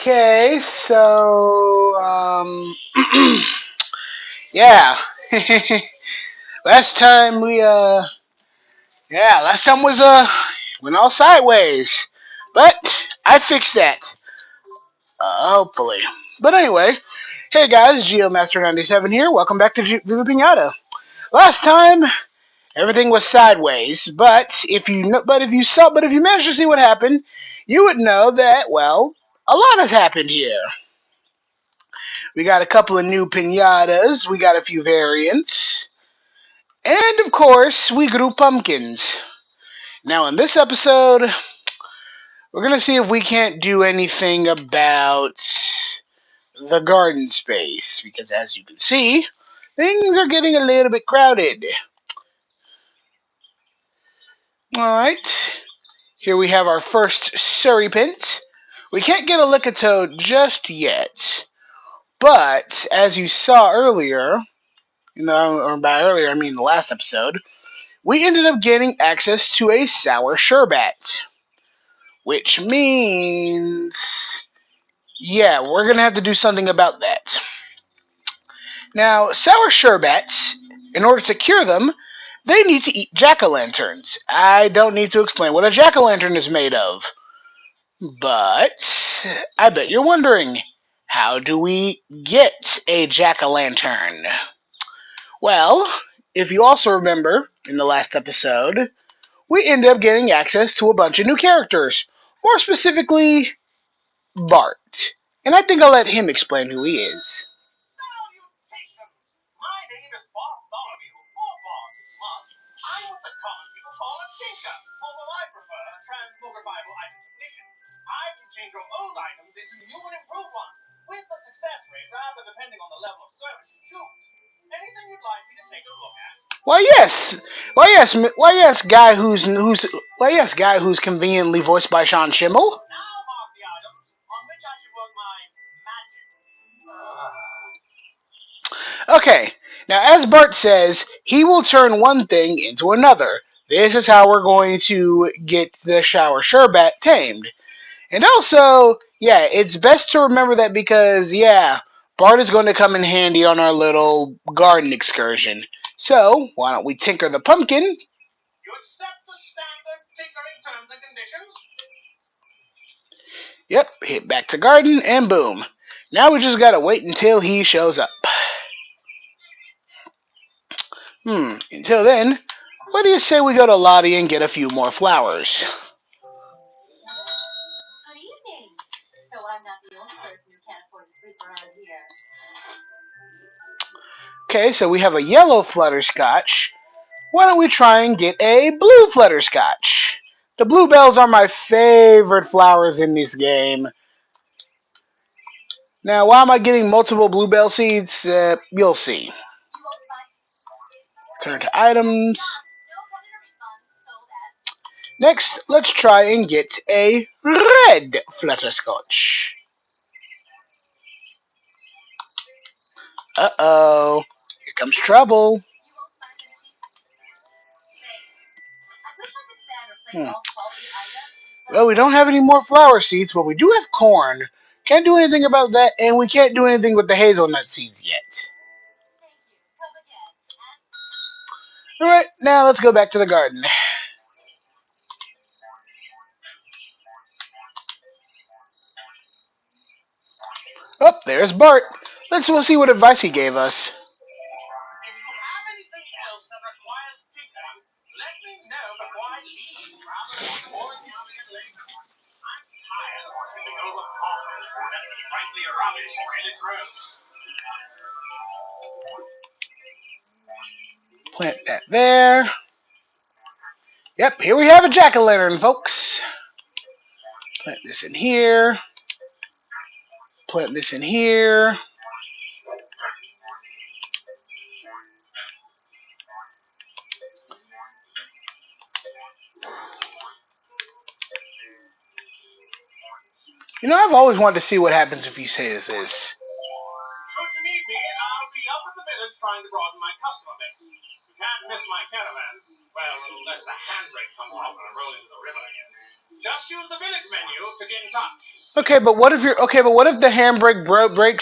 Okay, so yeah. last time we last time was went all sideways. But I fixed that. Hopefully. But anyway, hey guys, GeoMaster97 here. Welcome back to Viva Piñata. Last time everything was sideways, but if you managed to see what happened, you would know that a lot has happened here. We got a couple of new pinatas. We got a few variants. And of course, we grew pumpkins. Now, in this episode, we're going to see if we can't do anything about the garden space. Because as you can see, things are getting a little bit crowded. Alright, here we have our first Surreypint. We can't get a Lickatoad just yet. But, as you saw earlier, or by earlier I mean the last episode, we ended up getting access to a sour sherbet. Which means, yeah, we're going to have to do something about that. Now, sour sherbets, in order to cure them, they need to eat jack-o'-lanterns. I don't need to explain what a jack-o'-lantern is made of. But, I bet you're wondering, how do we get a jack-o'-lantern? Well, if you also remember, in the last episode, we ended up getting access to a bunch of new characters. More specifically, Bart. And I think I'll let him explain who he is. Why yes, why yes, guy who's conveniently voiced by Sean Schimmel. Okay, now as Bart says, he will turn one thing into another. This is how we're going to get the shower sherbet tamed. And also, yeah, it's best to remember that because, yeah, Bart is going to come in handy on our little garden excursion. So, why don't we tinker the pumpkin? You accept the standard tinkering terms and conditions? Yep, hit back to garden, and boom. Now we just gotta wait until he shows up. Until then, what do you say we go to Lottie and get a few more flowers? Good evening. So I'm not the only person who can't afford to sleep around here. Okay, so we have a yellow flutterscotch. Why don't we try and get a blue flutterscotch? The bluebells are my favorite flowers in this game. Now, why am I getting multiple bluebell seeds? You'll see. Turn to items. Next, let's try and get a red flutterscotch. Uh-oh. Here comes trouble. Well, we don't have any more flower seeds, but we do have corn. Can't do anything about that, and we can't do anything with the hazelnut seeds yet. Alright, now let's go back to the garden. Oh, there's Bart. We'll see what advice he gave us. Plant that there. Yep, here we have a jack-o'-lantern, folks. Plant this in here. Plant this in here. You know, I've always wanted to see what happens if you say this. Should you need me, I'll be up at the village trying to broaden my customer base. You can't miss my caravan. Well, unless the handbrake comes off and I roll into the river again. Just use the village menu to get in touch. Okay, but what if the handbrake breaks